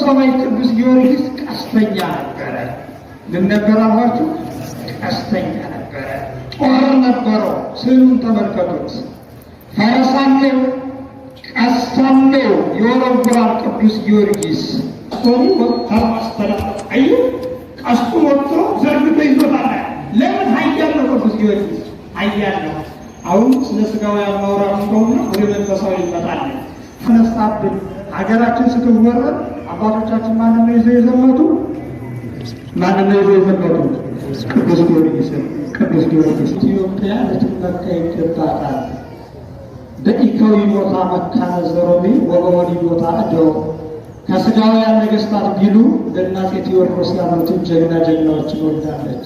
ሰማይ ቅዱስ ጊዮርጊስ ቀስተኛ ነበረ። ምን ነበር አልኋችሁ? ቀስተኛ ነበረ። ጦር ነበረው። ስዕሉን ተመልከቱት። ፈረስ አለው፣ ቀስት አለው፣ ይወረውራል ቅዱስ ጊዮርጊስ። ጦሩ አዩ ቀስቱ ወጥቶ ዘርግቶ ይዞታል። ለምን? ኃያል ነው ቅዱስ ጊዮርጊስ፣ ኃያል ነው። አሁን ስለ ስጋዊ አማውራት ከሆነ ወደ መንፈሳዊ ይመጣል። ተነሳብን። ሀገራችን ስትወረድ አባቶቻችን ማንን ነው ይዘው የዘመቱ? ማንን ነው ይዘው የዘመቱ? ቅዱስ ጊዮርጊስ። ቅዱስ ጊዮርጊስ ኢትዮጵያ ልትመካ ይገባታል። በኢኮዊ ቦታ መካነ ዘሮሚ ወበወዲ ቦታ አደው ከስጋውያን ነገስታት ቢሉ እንደናፄ ቴዎድሮስ ያሉትን ጀግና ጀግናዎችን ወልዳለች።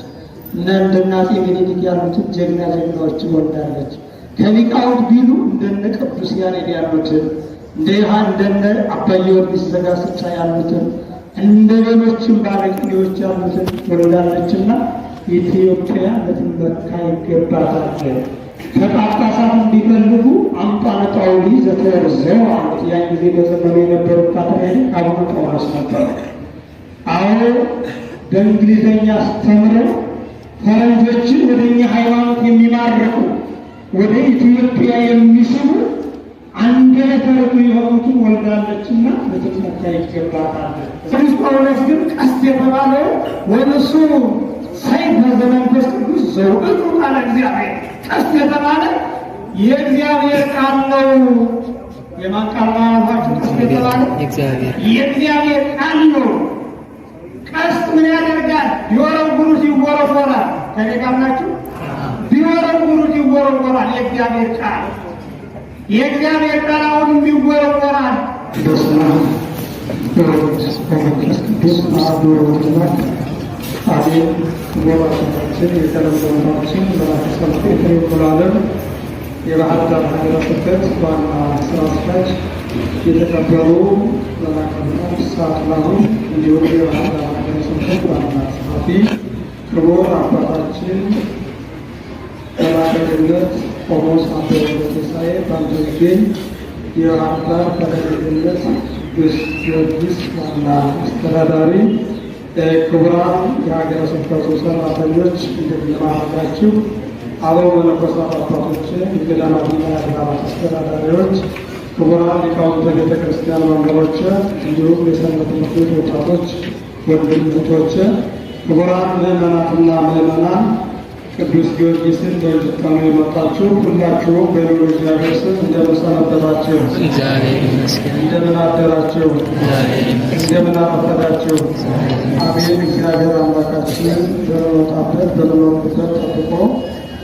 እንደናፄ ሚኒሊክ ያሉትን ጀግና ጀግናዎችን ወልዳለች። ከሊቃውንት ቢሉ እንደነ ቅዱስ ያሬድ ያሉትን እንደነ አባ ጊዮርጊስ ዘጋስጫ ያሉትን እንደ ሌሎችም ባለቅኔዎች ያሉትን ወልዳለችና ኢትዮጵያ ልትመካ ይገባታል። ከጳጳሳት እንዲፈልጉ አምጣነ ጳውሊ ዘተርዘው አሉት። ያን ጊዜ በዘመኑ የነበሩት ካቶሊክ አቡነ ጳውሎስ ነበሩ። አዎ በእንግሊዘኛ አስተምረው ፈረንጆችን ወደ እኛ ሃይማኖት የሚማርኩ ወደ ኢትዮጵያ የሚስቡ አንደበተ ርቱዕ የሆኑትን ወልዳለችና ልትመካ ይገባታል። ቅዱስ ጳውሎስ ግን ቀስት የተባለው ወደሱ ሰይፍ በመንፈስ ቅዱስ ዘውእቱ ቃለ እግዚአብሔር ቀስት የተባለ የእግዚአብሔር ቃል ነው። የማን ቃል ነው? ቀስት የተባለ የእግዚአብሔር ቃል ነው። ቀስት ምን ያደርጋል? ቢወረውሩት ይወረወራል። ከኔ ጋር ናችሁ? ቢወረውሩት ይወረወራል። የእግዚአብሔር ቃል የእግዚአብሔር ቃል አሁንም ይወረወራል። አቤት ወራታችን የተለመዳችን በራሳቸው የተለመዳለን የባህር ዳር ሀገረ ስብከት ዋና ስራ አስኪያጅ የተከበሩ መላከ ሳትላሁ እንዲሁም የባህር ዳር ሀገረ ስብከት ዋና ጸሐፊ ክቡር አባታችን መላከ ገነት ቆሞስ አባ ወልደተሳይ ባንተገኝ የባህር ዳር ሀገረ ገነት ቅዱስ ጊዮርጊስ ዋና አስተዳዳሪ ክቡራን የሀገረ ስብከቱ ሰራተኞች እንደምናደርጋችሁ አበው መነኮሳት አባቶች፣ የገዳማትና የአድባራት አስተዳዳሪዎች፣ ክቡራን ሊቃውንተ ቤተ ክርስቲያን መምህሮች፣ እንዲሁም የሰንበት ትምህርት ቤት ወጣቶች ወንድም እህቶች፣ ክቡራን ምዕመናትና ምዕመናን ቅዱስ ጊዮርጊስን በእንድታኑ የመጣችሁ ሁላችሁም በልዑል እግዚአብሔር ስም እንደምን ሰነበታችሁ? እንደምን አደራችሁ? እንደምን አረፈዳችሁ? አሜን። እግዚአብሔር አምላካችን በመጣበት በመኖርበት ጠብቆ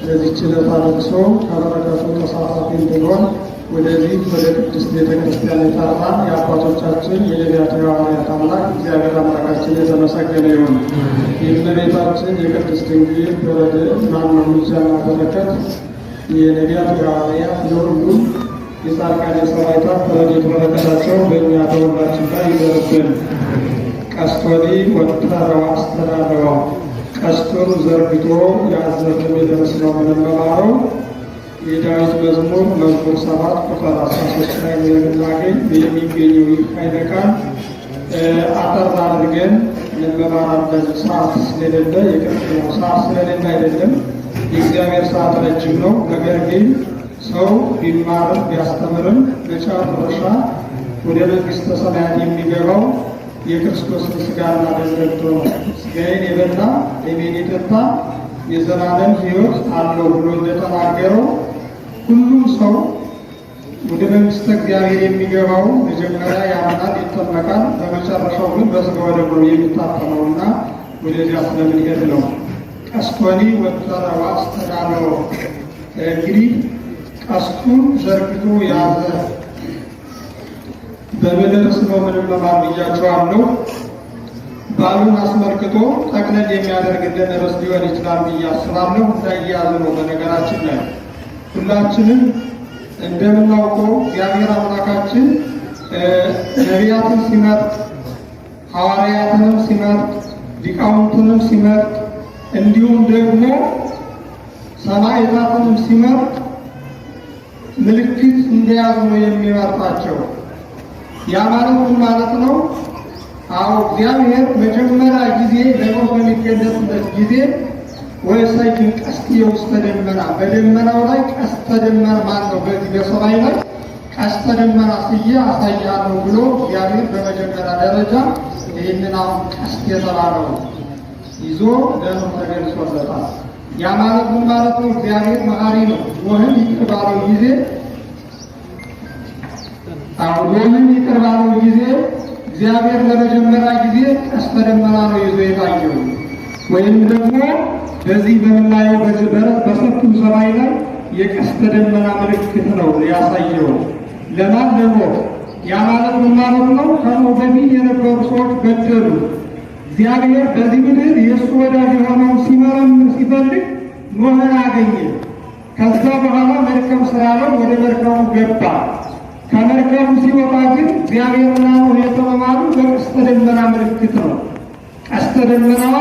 ለዚህች ዕለት አድርሶ ከበረከቱ ተሳታፊ እንድንሆን ወደዚህ ወደ ቅድስት ቤተ ክርስቲያን የጠራን የአባቶቻችን የነቢያት ሐዋርያት አምላክ እግዚአብሔር አምላካችን የተመሰገነ ይሁን። የእመቤታችን የቅድስት ድንግል በረድኤት ምልጃና በረከት የነቢያት ሐዋርያት የሁሉም የጻድቃን የሰማዕታት በረድኤት በረከታቸው በእኛ በሁላችን ላይ ይደርብን። ቀስቶኒ ወተረዋ አስተዳደዋ ቀስቱን ዘርግቶ ያዘዝን የደረስነው የምንማረው የዳዊት መዝሙር 7 ቁጥር 13 ላይ የምናገኝ የሚገኘው ይህ ኃይለ ቃል አጠር አድርገን እንመማራለን። ሰዓት ስለሌለ የቀጥታው ሰዓት ስለሌለ አይደለም፣ የእግዚአብሔር ሰዓት ረጅም ነው። ነገር ግን ሰው ቢማርም ቢያስተምርም መጨረሻ ወደ መንግሥተ ሰማያት የሚገባው የክርስቶስን ሥጋና ደም በልቶ ነው። ሥጋዬን የበላ ደሜን የጠጣ የዘላለም ሕይወት አለው ብሎ እንደተናገረው ሁሉም ሰው ወደ መንግሥተ እግዚአብሔር የሚገባው መጀመሪያ ያምናል፣ ይጠመቃል። በመጨረሻው ግን በሥጋው ደሙ የሚታተመውና ወደዚያ ስለምንሄድ ነው። ቀስቶኒ ወተረዋ አስተዳደሮ እንግዲህ ቀስቱን ዘርግቶ ያዘ። በምን ርዕስ ነው የምንማር ብያቸዋለሁ። በዓሉን አስመልክቶ ጠቅለል የሚያደርግልን ርዕስ ሊሆን ይችላል ብዬ አስባለሁ። እንዳያያዝ ነው። በነገራችን ላይ ሁላችንም እንደምናውቀው እግዚአብሔር አምላካችን ነቢያትን ሲመርጥ፣ ሐዋርያትንም ሲመርጥ፣ ሊቃውንትንም ሲመርጥ እንዲሁም ደግሞ ሰማዕታትንም ሲመርጥ ምልክት እንደያዙ ነው የሚመርጣቸው። ያ ማለት ምን ማለት ነው? አዎ እግዚአብሔር መጀመሪያ ጊዜ ለኖህ በሚገለጽበት ጊዜ ወሰይክን ቀስትየ ውስተ ደመና፣ በደመናው ላይ ቀስተ ደመና ማነው በዚህ በሰማይ ላይ ቀስተ ደመና ስዬ አሳያለሁ ብሎ እግዚአብሔር በመጀመሪያ ደረጃ ይህንን አሁን ቀስት የተባለው ይዞ ለኖህ ተገልጾለታል። ያ ማለት ምን ማለት ነው? እግዚአብሔር መሐሪ ነው። ኖህን ይቅር ባለው ጊዜ ኖህን ይቅር ባለው ጊዜ እግዚአብሔር ለመጀመሪያ ጊዜ ቀስተ ደመና ነው ይዞ የታየው። ወይም ደግሞ በዚህ በምናየው በሰፊው ሰማይ ላይ የቀስተ ደመና ምልክት ነው ያሳየው። ለማን? ለኖህ። ያ ማለት ምን ማለት ነው? ከኖህ በፊት የነበሩ ሰዎች በደሉ። እግዚአብሔር በዚህ ምድር የእሱ ወዳጅ የሆነውን ሲመረምር ሲፈልግ ኖህን አገኘ። ከዛ በኋላ መርከብ ስላለው ወደ መርከቡ ገባ። ከመርከቡ ሲወጣ ግን እግዚአብሔርና ኖህ የተማማሉ በቀስተ ደመና ምልክት ነው። ቀስተ ደመናዋ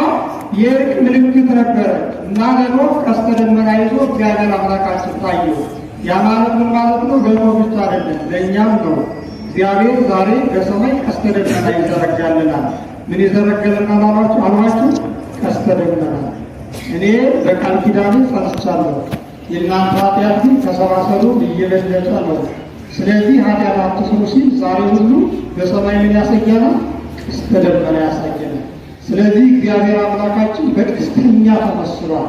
የእርቅ ምልክት ነበረች እና ለኖህ ቀስተ ደመና ይዞ እግዚአብሔር አምላካችን ታየው። ያ ማለት ምን ማለት ነው? ለኖህ ብቻ አይደለም ለእኛም ነው። እግዚአብሔር ዛሬ በሰማይ ቀስተ ደመና ይዘረጋልናል። ምን ይዘረጋልናል አሏችሁ? ቀስተ ደመና። እኔ በቃል ኪዳን ጸንቻለሁ፣ የእናንተ ኃጢአት ግን ከሰባሰሩ እየበለጠ ነው። ስለዚህ ኃጢአት አትስሩ ሲል ዛሬ ሁሉ በሰማይ ምን ያሳየናል? ቀስተ ደመና ያሳየናል። ስለዚህ እግዚአብሔር አምላካችን በቀስተኛ ተመስሏል።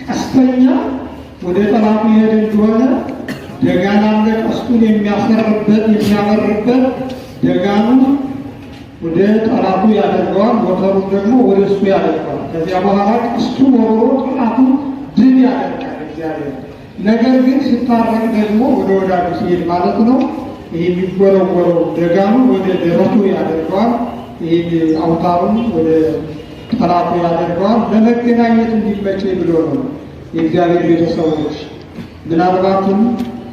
ቀስተኛ ወደ ጠላቱ ይሄድ እንደሆነ ደጋን አለ፣ ቀስቱን የሚያሰርበት የሚያመርበት ደጋኑ ወደ ጠላቱ ያደርገዋል፣ ሞተሩን ደግሞ ወደ እሱ ያደርገዋል። ከዚያ በኋላ ቀስቱ ወርሮ ጠላቱ ድል ያደርጋል እግዚአብሔር። ነገር ግን ሲታረቅ ደግሞ ወደ ወዳጁ ሲሄድ ማለት ነው ይህ የሚጎረጎረው ደጋኑ ወደ ደረቱ ያደርገዋል፣ ይህ አውታሩን ወደ ጠላቱ ያደርገዋል። ለመገናኘት እንዲመቸኝ ብሎ ነው የእግዚአብሔር ቤተሰቦች። ምናልባትም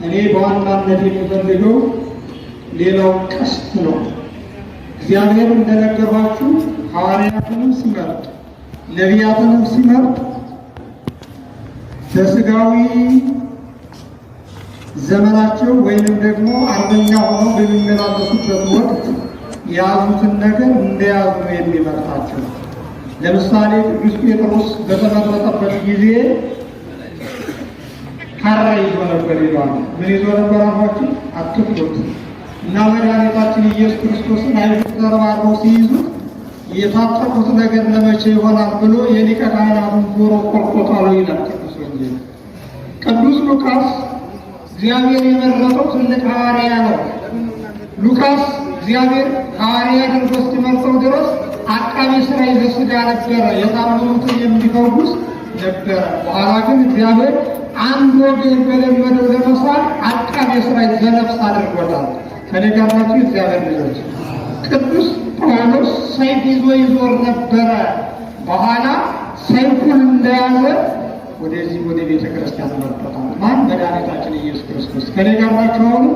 እኔ በዋናነት የሚፈልገው ሌላው ቀስት ነው። እግዚአብሔር እንደነገሯችሁ ሐዋርያትንም ሲመርጥ ነቢያትንም ሲመርጥ በስጋዊ ዘመናቸው ወይንም ደግሞ አርበኛ ሆነው በሚመላለሱበት ወቅት የያዙትን ነገር እንደያዙ ነው የሚመርጣቸው። ለምሳሌ ቅዱስ ጴጥሮስ በተመረጠበት ጊዜ ካራ ይዞ ነበር ይለዋል። ምን ይዞ ነበር አሏችሁ? አትፍሩት እና መድኃኒታችን ኢየሱስ ክርስቶስን አይሁድ ተረባርበው ሲይዙት የታጠቁት ነገር ለመቼ ይሆናል ብሎ የሊቀ ካህናቱን ጆሮ ቆርጦታል ይላል ቅዱስ ወንጌል። ቅዱስ ሉቃስ እግዚአብሔር የመረጠው ትልቅ ሐዋርያ ነው። ሉቃስ እግዚአብሔር ሐዋርያ አድርጎ እስኪመርጠው ድረስ አቃቤ ሥራይ ዘሥጋ ነበረ፣ የታመሙትን የሚፈውስ ነበረ። በኋላ ግን እግዚአብሔር አንድ ወገን በለመደው ለመስራት አቃቤ ሥራይ ዘነፍስ አድርጎታል። ከኔ ጋር ናችሁ እግዚአብሔር ልጆች? ቅዱስ ጳውሎስ ሰይፍ ይዞ ይዞር ነበረ። በኋላ ሰይፉን እንደያዘ ወደዚህ ወደ ቤተ ክርስቲያን መጥቷል። ማን? መድኃኒታችን ኢየሱስ ክርስቶስ። ከኔ ጋር ናችሁ? አሁን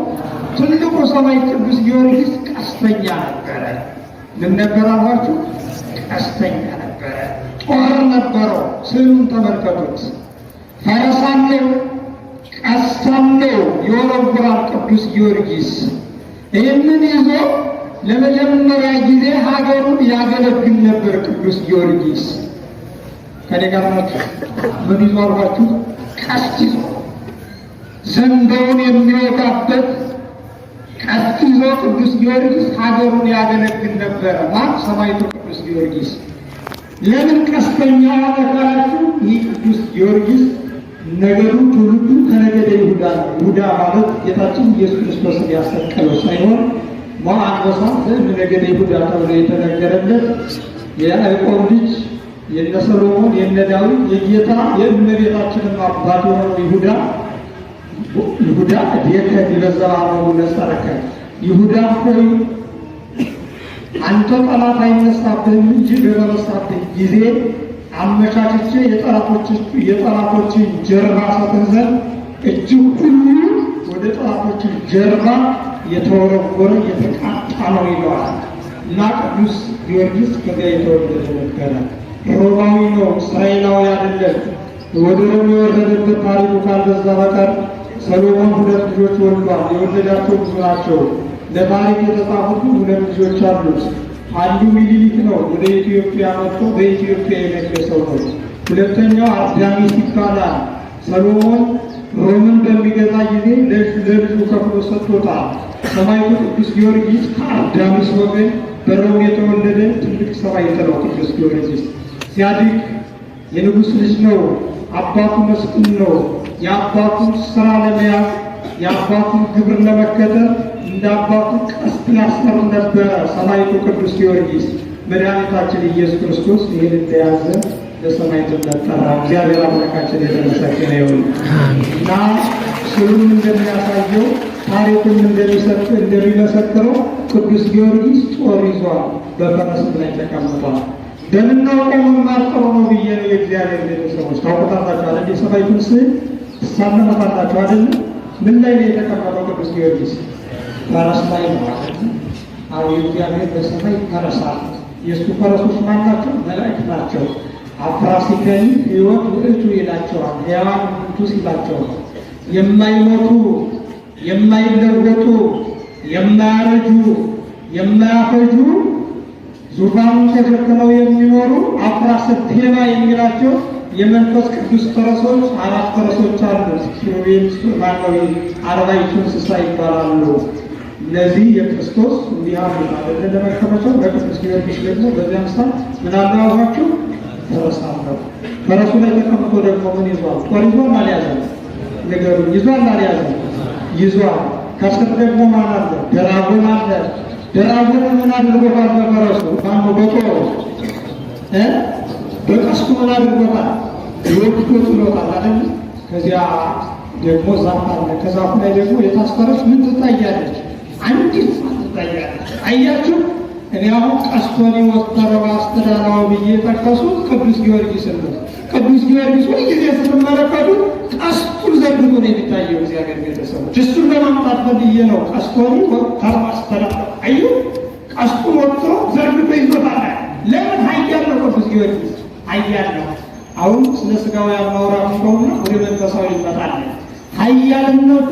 ትልቁ ሰማይ ቅዱስ ጊዮርጊስ ቀስተኛ ነበረ። ምን ነበር አሏችሁ? ቀስተኛ ነበረ። ጦር ነበረው። ስዕሉን ተመልከቱት። ፈረሳለው፣ ቀስታለው ይወረውራል ቅዱስ ጊዮርጊስ። ይህንን ይዞ ለመጀመሪያ ጊዜ ሀገሩን ያገለግል ነበር ቅዱስ ጊዮርጊስ። ከኔ ጋር ናችሁ? ምን ይዞ አልኳችሁ? ቀስት ይዞ ዘንዶውን የሚወጋበት ቀስት ይዞ ቅዱስ ጊዮርጊስ ሀገሩን ያገለግል ነበረ። ማን? ሰማዕቱ ቅዱስ ጊዮርጊስ። ለምን ቀስተኛ ያደረጋችሁ? ይህ ቅዱስ ጊዮርጊስ ነገሩ ትውልዱ ከነገደ ይሁዳ ነው። ይሁዳ ማለት ጌታችን ኢየሱስ ክርስቶስን ያሰቀለው ሳይሆን አንበሳ ነገደ ይሁዳ ተብሎ የተነገረለት የያዕቆብ ልጅ የነ ሰሎሞን የነ ዳዊት የጌታ የእመቤታችንን አባት የሆነው ይሁዳ ዴከ ዲበዘባበሩ ነጸረከ፣ ይሁዳ ሆይ አንተ ጠላት አይነሳብህም እንጂ በተነሳብህ ጊዜ አመቻችቼ የጠላቶችን ጀርባ ሰጥህ ዘንድ እጅግ ሁሉ ወደ ጠላቶችን ጀርባ የተወረወረ የተቃጣ ነው ይለዋል። እና ቅዱስ ጊዮርጊስ ከዚያ የተወለደ ነበረ። ሮማዊ ነው፣ እስራኤላዊ አይደለም። ወደ ሮም የወረደበት ታሪኩ ካልበዛ በቀር ሰሎሞን 2 ልጆች ወልዷል። የወለዳቸው ብዙ ናቸው። ለታሪክ የተጻፉት 2 ልጆች አሉት። አንዱ ሚኒሊክ ነው ወደ ኢትዮጵያ መጥቶ በኢትዮጵያ የነገሰው ነው። ሁለተኛው አርዳሚስ ይባላል። ሰሎሞን ሮምን በሚገዛ ጊዜ ለልጁ ከፍሎ ሰጥቶታል። ሰማዕቱ ቅዱስ ጊዮርጊስ ከአርዳሚስ ወገን በሮም የተወለደ ትልቅ ሰማዕት ነው። ቅዱስ ጊዮርጊስ ሲያድግ የንጉሥ ልጅ ነው። አባቱ መስፍን ነው። የአባቱን ስራ ለመያዝ የአባቱን ግብር ለመከተል እንደ አባቱ ቀስት ያስር ነበረ። ሰማዕቱ ቅዱስ ጊዮርጊስ መድኃኒታችን ኢየሱስ ክርስቶስ ይህን እንደያዘ ለሰማዕትነት ጠራ። እግዚአብሔር አምላካችን የተመሰገነ ይሁን እና ስሉም እንደሚያሳየው ታሪኩም እንደሚመሰክረው ቅዱስ ጊዮርጊስ ጦር ይዟል፣ በፈረስ ላይ ተቀምጧል። በምናውቀው የምንማርጠው ነው ብዬ ነው። የእግዚአብሔር ቤተሰቦች ታውቁታላችሁ አይደል? የሰማዕቱን ስዕል ትሳለሙታላችሁ አይደል? ምን ላይ ነው የተቀመጠው ቅዱስ ጊዮርጊስ? ፈረስ ላይ ነው አይደል? አዎ የእግዚአብሔር በሰማይ ፈረስ አለ። የእሱ ፈረሶች ማን ናቸው? መላእክት ናቸው። አፍራሲከኒ ሕይወት ውእቱ ይላቸዋል። ሕያዋን ውእቱ ሲላቸዋል። የማይሞቱ የማይለወጡ የማያረጁ የማያፈጁ ዙፋኑን ተሸክመው የሚኖሩ አፍራሰቴና የሚላቸው የመንፈስ ቅዱስ ፈረሶች 4 ፈረሶች አሉ። ኪሩቤል ማነው 40 እንስሳ ይባላሉ። እነዚህ የክርስቶስ እንዲህ አሉ ማለት ለመከመቸው በቅዱስ ጊዮርጊስ ደግሞ በዚያ ምሳሌ ምን አሏቸው? ፈረስ አለው። ፈረሱ ላይ ተቀምጦ ደግሞ ምን ይዟል? ጦር ይዟል አልያዘም? ነገሩን ይዟል አልያዘም? ይዟል። ከስር ደግሞ ማን አለ? ደራጎን አለ። ደራጎን ምን አድርጎታል? በፈረሱ ማነው በጦሩ በቀስቱ ምን አድርጎታል? ወጥቶ ጥሎታል አይደል? ከዚያ ደግሞ ዛፍ አለ። ከዛፉ ላይ ደግሞ የታሰረች ምን ትታያለች? አንዲት ትታያለች። አያችሁ? እኔ አሁን ቀስቶኒ ወተረባ አስተዳናው ብዬ ጠቀሱት ቅዱስ ጊዮርጊስ ነው። ቅዱስ ጊዮርጊስ ወይ ጊዜ ስትመለከቱ ቀስቱን ዘርግቶ ነው የሚታየው። እግዚአብሔር ቤተሰቦች እሱን ለማምጣት ፈልዬ ነው። ቀስቶኒ ወተረባ አስተዳናው አዩ ቀስቱን ወጥቶ ዘርግቶ ይዞታል። ለምን ኃያል ነው ቅዱስ ጊዮርጊስ ኃያል ነው። አሁን ስለ ስጋው ያማውራት ነውና ወደ መንፈሳዊ ይመጣል። ኃያልነቱ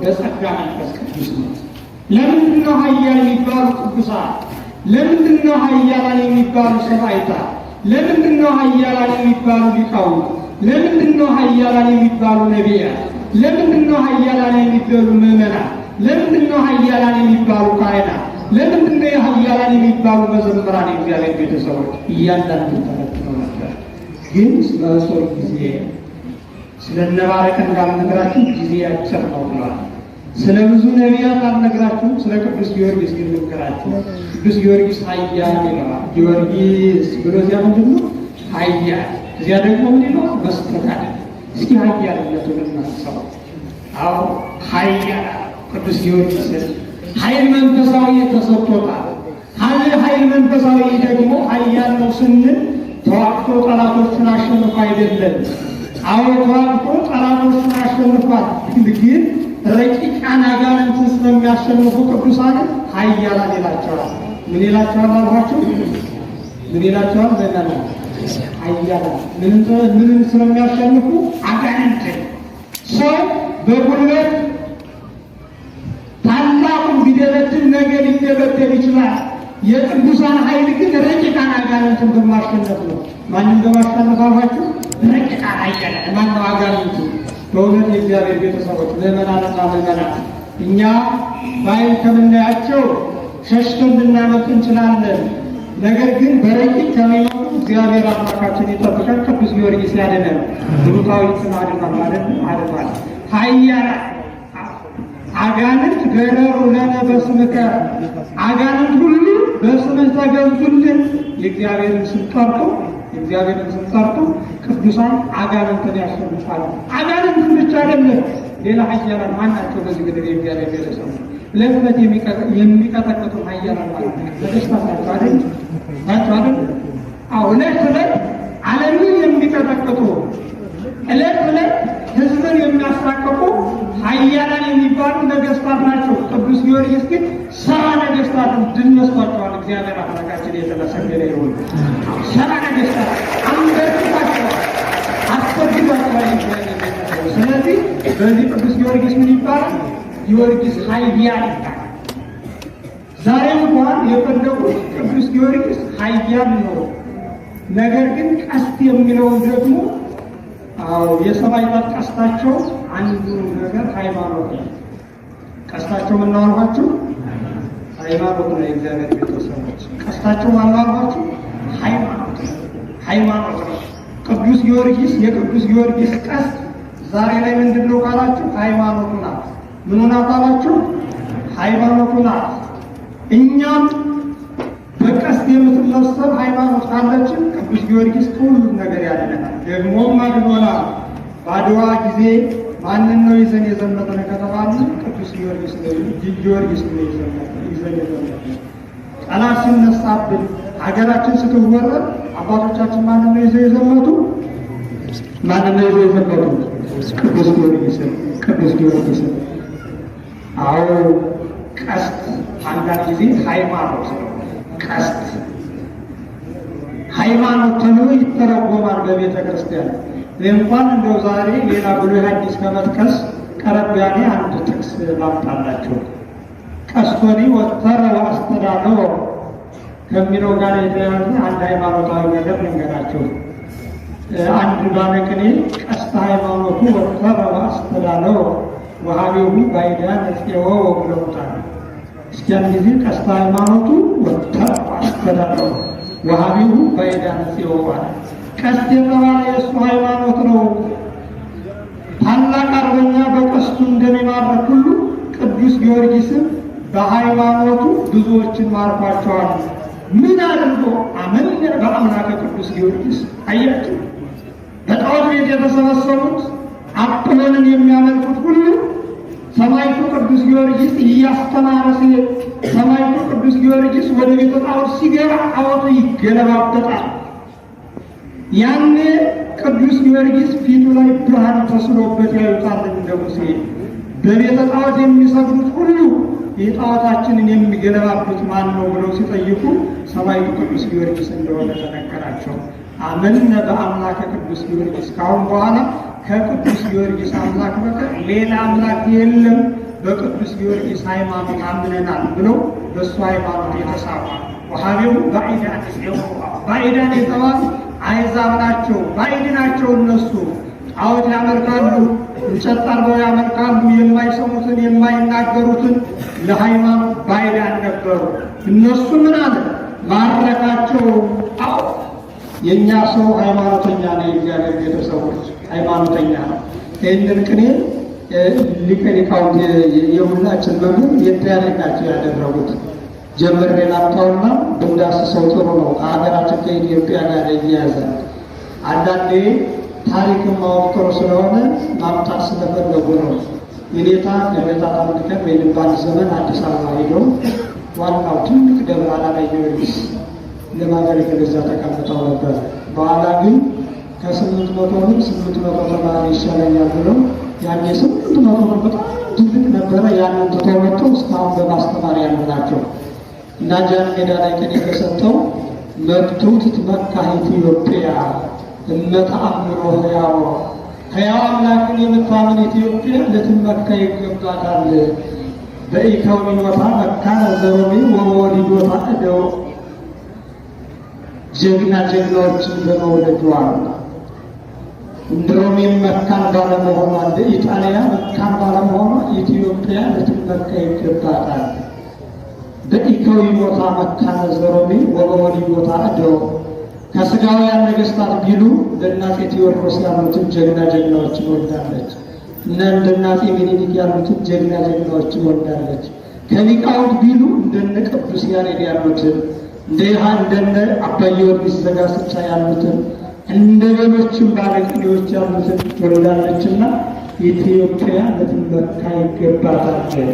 በጸጋ መንፈስ ቅዱስ ነው። ለምንድን ነው ኃያል የሚባሉ ቅዱሳን? ለምንድን ነው ኃያላን የሚባሉ ሰማዕታት? ለምንድን ነው ኃያላን የሚባሉ ሊቃውንት? ለምንድን ነው ኃያላን የሚባሉ ነቢያት? ለምንድን ነው ኃያላን የሚባሉ ምዕመናን? ለምንድን ነው ኃያላን የሚባሉ ካህናት? ለምንድን ነው ኃያላን የሚባሉ መዘምራን? የእግዚአብሔር ቤተሰቦች እያንዳንዱ ተመጥነው ነበር። ግን ስለ ሶር ጊዜ ስለ ነባረቀ እንዳልነግራችሁ ጊዜ አጭር ነው ብሏል። ስለ ብዙ ነቢያት አልነግራችሁም። ስለ ቅዱስ ጊዮርጊስ ግን ልንገራችሁ። ቅዱስ ጊዮርጊስ ኃያል ይለዋል። ጊዮርጊስ ብሎ እዚያ ምንድን ነው ኃያል፣ እዚያ ደግሞ ምን ይለዋል? መስተካከል። እስኪ ኃያልነቱን እናስበው። አዎ ኃያል ቅዱስ ጊዮርጊስ ኃይል መንፈሳዊ ተሰጥቶታል። ኃይል መንፈሳዊ ደግሞ ኃያል ነው ስንል ተዋግቶ ጠላቶችን አሸንፎ አይደለም። አዎ ተዋግቶ ጠላቶችን አሸንፏል። ግን ረቂቃን አጋንንትን ስለሚያሸንፉ ቅዱሳን ኃያላን ይላቸዋል። ምን ይላቸዋል አልኋቸው? ምን ይላቸዋል? በእናና ኃያላን ምንን ስለሚያሸንፉ? አጋንንትን። ሰው በጉልበት ታላቁን ቢደበድብ ነገር ሊደበደብ ይችላል። የቅዱሳን ኃይል ግን ረቂቃን አጋንንትን በማሸነፍ ነው። ማንም በማሸነፍ አልኋቸው? ረቂቃን ኃያላን ማነው? አጋንንቱ። በእውነት የእግዚአብሔር ቤተሰቦች ምዕመናንና ምዕመናት እኛ በዓይን ከምናያቸው ሸሽተን ልናመልጥ እንችላለን። ነገር ግን በረቂቅ ከሚመጡ እግዚአብሔር አምላካችን ይጠብቀን። ቅዱስ ጊዮርጊስ ያድነን። ብሩካዊትን አድኗል ማለት አድኗል። ኃያላን አጋንንት ገረሩ ለነ በስምከ፣ አጋንንት ሁሉ በስምህ ተገዙልን። የእግዚአብሔርን ስም ጠርቶ ቅዱሳን አጋንንትን ያሸንፋሉ። አጋንንትን ብቻ አይደለም፣ ሌላ ኃያላን ማናቸው? በዚህ ምድር የእግዚአብሔር ቤተሰብ ለእምነት የሚቀጠቅጡ ኃያላን ማለት ነው። በደስታ ናቸው አይደል? አዎ ዕለት ዕለት ዓለምን የሚቀጠቅጡ ዕለት ዕለት ሕዝብን የሚያሳቅቁ ኃያላን የሚባሉ ነገስታት ናቸው። ቅዱስ ጊዮርጊስ ግን 70 ነገስታትን ድል ነስቷቸዋል። እግዚአብሔር አምላካችን የተመሰገነ ይሁን። 70 ነገስታት አንበርክቷቸዋል፣ አስፈግዷቸዋል። ስለዚህ በዚህ ቅዱስ ጊዮርጊስ ምን ይባላል? ጊዮርጊስ ኃያል ይባላል። ዛሬ እንኳን የፈለጉት ቅዱስ ጊዮርጊስ ኃያል ነው። ነገር ግን ቀስት የሚለውን ደግሞ የሰማዕታት ቀስታቸው አንዱ ነገር ሃይማኖት ነው። ቀስታቸው ምን ነው አልኳችሁ? ሃይማኖት ነው። የእግዚአብሔር ቤተሰቦች ቀስታቸው ማን አልኳችሁ? ሃይማኖት ነው። ሃይማኖት ነው። ቅዱስ ጊዮርጊስ የቅዱስ ጊዮርጊስ ቀስት ዛሬ ላይ ምንድን ነው ካላችሁ? ሃይማኖቱ ናት። ምኑ ናት አላችሁ? ሃይማኖቱ ናት። እኛም በቀስት የምትመሰል ሃይማኖት ካለችን ቅዱስ ጊዮርጊስ ሁሉም ነገር ያድነናል። ደግሞም አድኖናል። በአድዋ ጊዜ ማንን ነው ይዘን የዘመተን ከተባለ ቅዱስ ጊዮርጊስ ነው። ጊዮርጊስ ነው ይዘን የዘመተን። ጠላት ሲነሳብን ሀገራችን ስትወረድ አባቶቻችን ማንን ነው ይዘው የዘመቱ? ማንን ነው ይዘው የዘመቱ? ቅዱስ ጊዮርጊስን። ቅዱስ ጊዮርጊስን። አዎ ቀስት አንዳንድ ጊዜ ሃይማኖት ነው። ቀስት ሃይማኖት ተብሎ ይተረጎማል በቤተ ክርስቲያን። እንኳን እንደው ዛሬ ሌላ ብሉይ ሐዲስ ከመጥቀስ ቀረብ ያለ አንድ ጥቅስ ላምጣላችሁ። ቀስቶኒ ወተረ ወአስተዳለወ ከሚለው ጋር የተያያዘ አንድ ሃይማኖታዊ ነገር ልንገራችሁ። አንድ ባለቅኔ ቀስተ ሃይማኖቱ ወተረ ወአስተዳለወ ወሀቤሁ ባዕዳን እፄወ ብለውታል። እስኪያን ጊዜ ቀስተ ሃይማኖቱ ወተረ ወአስተዳለወ ወሀቤሁ ባዕዳን እፄወ አለ። ቀስት የተባለ የእሱ ሃይማኖት ነው። ታላቅ አርበኛ በቀስቱ እንደሚማርክ ሁሉ ቅዱስ ጊዮርጊስም በሃይማኖቱ ብዙዎችን ማርኳቸዋል። ምን አድርጎ? አመነ በአምላከ ቅዱስ ጊዮርጊስ። አያችሁ፣ በጣዖት ቤት የተሰበሰቡት አጵሎንን የሚያመልኩት ሁሉ ሰማዕቱ ቅዱስ ጊዮርጊስ እያስተማረ ሲሄድ ሰማዕቱ ቅዱስ ጊዮርጊስ ወደ ቤተ ጣዖት ሲገባ ጣዖቱ ይገለባበጣል። ያኔ ቅዱስ ጊዮርጊስ ፊቱ ላይ ብርሃን ተስሎበት ያዩታል እንደ ሙሴ። በቤተ ጣዖት የሚሰግዱት ሁሉ የጣዖታችንን የሚገለባበት ማን ነው ብለው ሲጠይቁ ሰማዕቱ ቅዱስ ጊዮርጊስ እንደሆነ ተነገራቸው። አመነ በአምላከ ቅዱስ ጊዮርጊስ። ካሁን በኋላ ከቅዱስ ጊዮርጊስ አምላክ በቀር ሌላ አምላክ የለም፣ በቅዱስ ጊዮርጊስ ሃይማኖት አምነናል ብለው በእሱ ሃይማኖት የተሳቡ ወሀቤሁ ባዕዳን እፄወ። ባዕዳን የተባሉ አሕዛብ ናቸው፣ ባዕድ ናቸው። እነሱ ጣዖት ያመልካሉ፣ እንጨት ጠርበው ያመልካሉ። የማይሰሙትን የማይናገሩትን ለሃይማኖት ባዕዳን ነበሩ። እነሱ ምን አለ ማረካቸው። አዎ የእኛ ሰው ሃይማኖተኛ ነው። የእግዚአብሔር ቤተሰቦች ሃይማኖተኛ ነው። ይህንን ቅኔ ሊቀ ሊቃውንት የሁላችን መምህር የተያደርጋቸው ያደረጉት ጀምሬ ላምጣውና ብንዳስሰው ጥሩ ነው። ከሀገራችን ከኢትዮጵያ ጋር እያያዘ አንዳንዴ ታሪክን ማወቅ ጥሩ ስለሆነ ማምጣት ስለፈለጉ ነው። የኔታ ለዕለታት አንድ ቀን ወይም በአንድ ዘመን አዲስ አበባ ሄደው ዋናው ትልቅ ደብረ አላላይ ጊዮርጊስ ለማገልገል እዛ ተቀምጠው ነበር። በኋላ ግን ከ800 ብር 800 ተማሪ ይሻለኛል ብለው ያኔ 800 ብር በጣም ትልቅ ነበረ። ያንን ትተው መጥተው እስካሁን በማስተማር ያሉ ናቸው። እና ጃን ሜዳ ላይ ቀን የተሰጠው መብቱ ትትመካ ኢትዮጵያ እመተአምሮ ሕያው ሕያው አምላክን የምታምን ኢትዮጵያ ልትመካ ይገባታል። በኢኮኖሚዎታ መካነ ዘሮሜ ወወሊዶታ እደው ጀግና ጀግናዎችን በመውለዷል። እንደ ሮሜም መካን ባለመሆኗ እንደ ኢጣሊያ መካን ባለመሆኗ ኢትዮጵያ ልትመካ ይገባታል። በኢኮኖሚዎታ መካነ ዘሮሜ ወወሊዶታ እደው ከስጋውያን ነገስታት ቢሉ እንደናፄ ቴዎድሮስ ያሉትን ጀግና ጀግናዎችን ወልዳለች። እና እንደናፄ ሚኒሊክ ያሉትን ጀግና ጀግናዎችን ወልዳለች። ከሊቃውንት ቢሉ እንደነ ቅዱስ ያሬድ ያሉትን እንደነ አባ ጊዮርጊስ ዘጋስጫ ያሉትን እንደ ሌሎችም ባለቅኔዎች ያሉትን ወልዳለችና ኢትዮጵያ ልትመካ ይገባታል።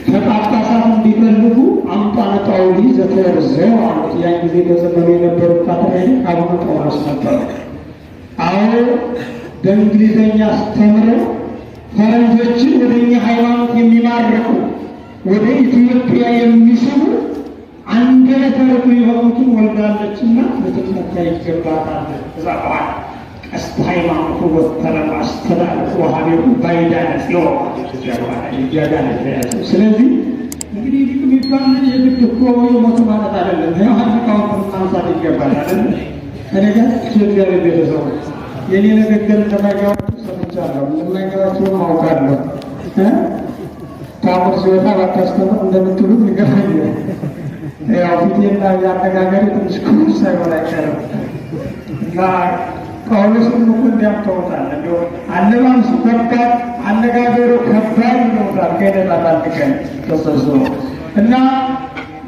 ከጳጳሳት እንዲፈልጉ አምጣነ ጳውሊ ዘተወርዘው አሉት። ያን ጊዜ በዘመኑ የነበሩ ካቶሊክ አቡነ ጳውሎስ ነበሩ። አዎ በእንግሊዘኛ አስተምረው ፈረንጆችን ወደ እኛ ሃይማኖት የሚማርኩ ወደ ኢትዮጵያ የሚስቡ አንደበተ ርቱዕ የሆኑትን ወልዳለችና ልትመካ ይገባታል። እዛ በኋላ ቀስተ ሃይማኖቱ ወተረ ወአስተዳለወ ወሀቤሁ ባዕዳን እፄወ። ስለዚህ እንግዲህ ሊቅ ሲባል የግድ እኮ የሞቱ ማለት አይደለም። ዮሐንስ ቃውንትን ማንሳት ይገባል አይደል? እኔ ጋር የእግዚአብሔር ቤተሰቦች የኔ ንግግር እንደማይገባችሁ ሰምቻለሁ፣ እንደማይገባችሁ አውቃለሁ። ታምር ሲወጣ ባታስተምር እንደምትሉ ይገባኛል። ያው ፊቴና የአነጋገር ትንሽ ክፉ ሳይሆን አይቀርም እና ጳውሎስን እኮ እንዲያምተውታል እንደው አለባበሱ ከባድ፣ አነጋገሩ ከባድ ይለውታል። ከሄደታት አንጥቀን ተሰብስቦ እና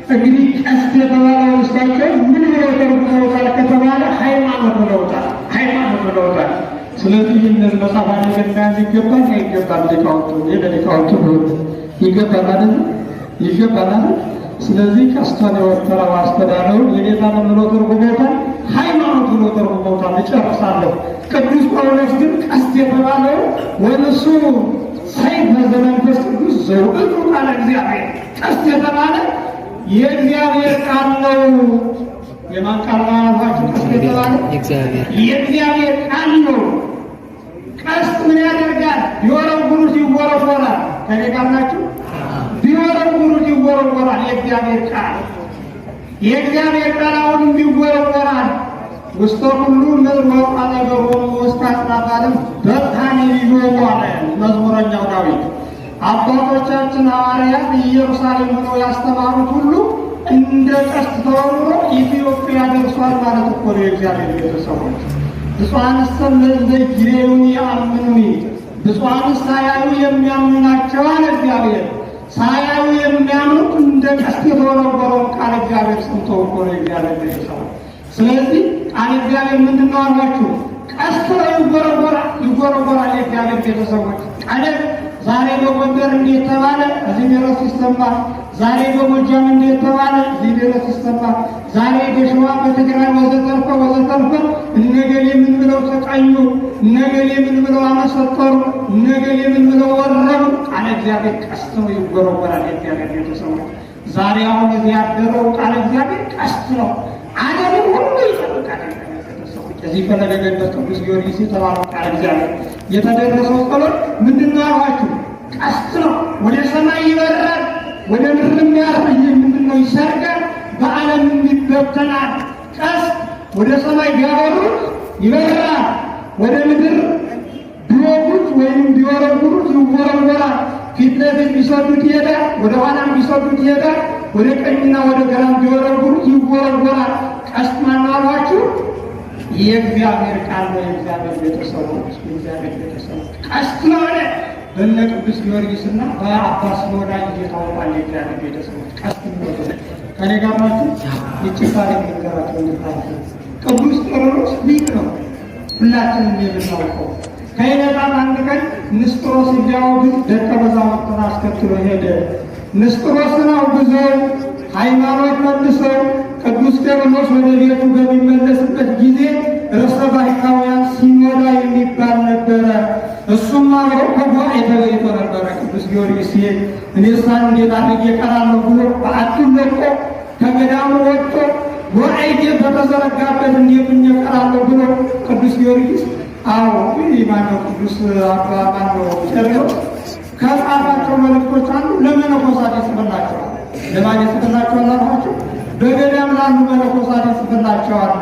እንግዲህ ቀስት የተባለው ውስጣቸው ምን ብለው ተርጉመውታል ከተባለ ሃይማኖት ብለውታል። ሃይማኖት ብለውታል። ስለዚህ እነዚህ መጽሐፍ አደገናያዝ ይገባል አይገባል? ሊቃውንቱ ለሊቃውንቱ ይገባል አይደል? ይገባል አይደል? ስለዚህ ቀስቷን የወተረው አስተዳደሩ የጌታ ነው ብሎ ተርጉመውታል። ሃይማኖት ብሎ ተርጉመውታል። እጨርሳለሁ። ቅዱስ ጳውሎስ ግን ቀስት የተባለው ወንሱ ሰይፈ ዘመንፈስ ቅዱስ ዘውእቱ ቃለ እግዚአብሔር፣ ቀስት የተባለ የእግዚአብሔር ቃል ነው። የማን ቃል ነው? ቀስት የተባለ የእግዚአብሔር ቃል ነው። ቀስት ምን ያደርጋል? ቢወረውሩት ይወረወራል። ከኔ ጋር ናችሁ? ቢወረውሩት ይወረወራል። የእግዚአብሔር ቃል የእግዚአብሔር ቃል አሁንም ይወረወራል። ውስተ ሁሉ ምድር ወጣ ነገሮሙ ውስተ አጽናፈ ዓለም በብርሃነ ይዞሙ አለ መዝሙረኛው ዳዊት። አባቶቻችን ሐዋርያት ኢየሩሳሌም ሆነው ያስተማሩት ሁሉ እንደ ቀስት ተወርውሮ ኢትዮጵያ ደርሷል ማለት እኮ ነው። የእግዚአብሔር ቤተሰቦች ብፁዓንሰ ለዘይሬዩኒ ያአምኑኒ፣ ብፁዓንስ ሳያዩ የሚያምኑ ናቸው አለ እግዚአብሔር። ሳያዩ የሚያምኑት እንደ ቀስት የተወረወረውን ቃል እግዚአብሔር ሰምተው እኮ ነው የእግዚአብሔር ቤተሰቦች። ስለዚህ ቃል እግዚአብሔር ምንድን ነው አልኳችሁ? ቀስት ነው፣ ይጎረጎራል፣ ይጎረጎራል። የእግዚአብሔር ቤተሰቦች ቀደም ዛሬ በጎንደር እንዴት ተባለ? እዚህ ድረስ ይሰማል። ዛሬ በጎጃም እንዴት ተባለ? እዚህ ድረስ ይሰማል። ዛሬ በሸዋ በትግራይ ወዘተርፈ ወዘተርፈ እነገሌ ምን ብለው ተቀኙ፣ እነገሌ ምን ብለው አመሰጠሩ፣ እነገሌ ምን ብለው ወረሩ። ቃል እግዚአብሔር ቀስት ነው፣ ይጎረጎራል። የእግዚአብሔር ቤተሰቦች ዛሬ አሁን እዚህ ያደረው ቃል እግዚአብሔር ቀስት ነው። ዓለምን ሁሉ ይጠብቃል። እዚህ ፈለገ ገነት ቅዱስ ጊዮርጊስ የተባለው ቃል እግዚአብሔር የተደረሰው ጸሎት ምንድን ነው አልኳችሁ? ቀስት ነው። ወደ ሰማይ ይበራል፣ ወደ ምድርም ያርይ ምንድን ነው ይሰርጋል፣ በዓለም ይበተናል። ቀስት ወደ ሰማይ ቢያበሩት ይበራል፣ ወደ ምድር ቢወጉት ወይም ቢወረውሩት ይወረወራል። ፊት ለፊት ቢሰዱት ይሄዳል፣ ወደ ኋላም ቢሰዱት ይሄዳል፣ ወደ ቀኝና ወደ ግራም ቢወረውሩት ይወረወራል። ቀስት ማነው አልኳችሁ? የእግዚአብሔር ቃል ነው። የእግዚአብሔር ቤተሰቦች የእግዚአብሔር ቤተሰቦች ቀስት ነው አለ በእነ ቅዱስ ጊዮርጊስና በአባ ስኖዳ እየታወቋል። የእግዚአብሔር ቤተሰቦች ቀስት ነው። ከኔ ጋር ናችሁ? ይጭፋል የሚገራቸው እንድታችሁ ቅዱስ ቄርሎስ ሊቅ ነው፣ ሁላችንም የምናውቀው። ከዕለታት አንድ ቀን ንስጥሮስ እንዲያወግዝ ደቀ መዛሙርቱን አስከትሎ ሄደ። ንስጥሮስን አውግዘው ሃይማኖት መልሰው ቅዱስ ቄርሎስ ወደ ቤቱ በሚመለስበት ጊዜ ርዕሰ ባሕታውያን ሲኖዳ የሚባል ነበረ። እሱም አብሮ ከጓዕ ተገኝቶ ነበረ። ቅዱስ ጊዮርጊስ ሲሄድ እኔሳ እንዴት አድርጌ እቀራለሁ ብሎ በዓቱን ለቆ ከገዳሙ ወጥቶ ወአይጌ በተዘረጋበት እንዴት እቀራለሁ ብሎ ቅዱስ ጊዮርጊስ ማነው ቅዱስ አባ ማነው ቄርሎስ ከጻፋቸው መልእክቶች አንዱ ለመነኮሳት ይጽፍላቸዋል። ለማን ይጽፍላቸዋል አልኳቸው? በገዳም ላሉ መነኮሳት ይጽፍላቸዋል።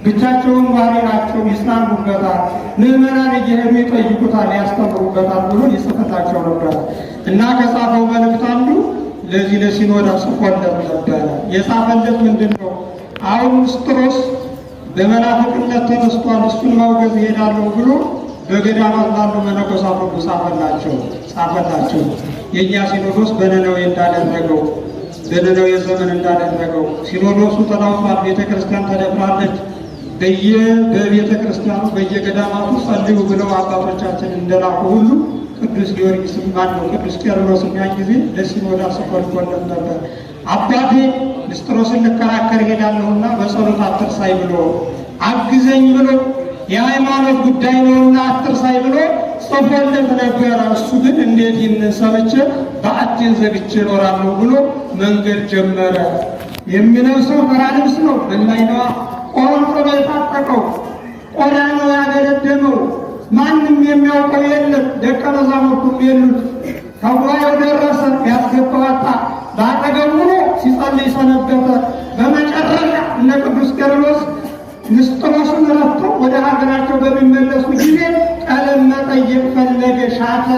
ብቻቸውን ባሪ ናቸው፣ ይጽናኑበታል። ምዕመናን እየሄዱ ይጠይቁታል፣ ያስተምሩበታል ብሎ ይጽፍላቸው ነበር እና ከጻፈው መልእክት አንዱ ለዚህ ለሲኖዳ ጽፎለት ነበረ። የጻፈለት ምንድን ነው? አሁን ንስጥሮስ በመናፍቅነት ተነስቷል፣ እሱን ማውገዝ ይሄዳለሁ ብሎ በገዳማት ላሉ መነኮሳት ሁሉ ጻፈላቸው። የእኛ ሲኖዶስ በነነዌ እንዳደረገው በነነዌ ዘመን እንዳደረገው ሲኖዶሱ ተናውጧል። ቤተ ክርስቲያን ተደፍራለች። በቤተ ክርስቲያኑ በየገዳማቱ ጸልዩ ብለው አባቶቻችን እንደላኩ ሁሉ ቅዱስ ጊዮርጊስም ማነው ቅዱስ ቄርሎስም ያን ጊዜ ለሲኖዳ ጽፎለት ነበር። አባቴ ንስጥሮስን ልከራከር ሄዳለሁና በጸሎት አትርሳይ ብሎ አግዘኝ ብሎ የሃይማኖት ጉዳይ ነውና አትርሳይ ብሎ ጽፎለት ነበረ። እሱ ግን እንዴት ይህንን ሰምቼ በዓቴን ዘግቼ እኖራለሁ ብሎ መንገድ ጀመረ። የሚለብሰው ተራ ልብስ ነው፣ በላይነዋ ቆርጦ ነው የታጠቀው፣ ቆዳ ነው ያገለደመው። ማንም የሚያውቀው የለም፣ ደቀ መዛሙርቱም የሉት። ከጉባኤው ደረሰ፣ ያስገባው አጣ። በአጠገቡ ሲጸልይ ሰነበተ። በመጨረሻ እነ ቅዱስ ቄርሎስ ንስጥሮስን ረድተው ወደ ሀገራቸው በሚመለሱ ጊዜ ቀለም መጠየቅ ፈለገ፣ ሻተ።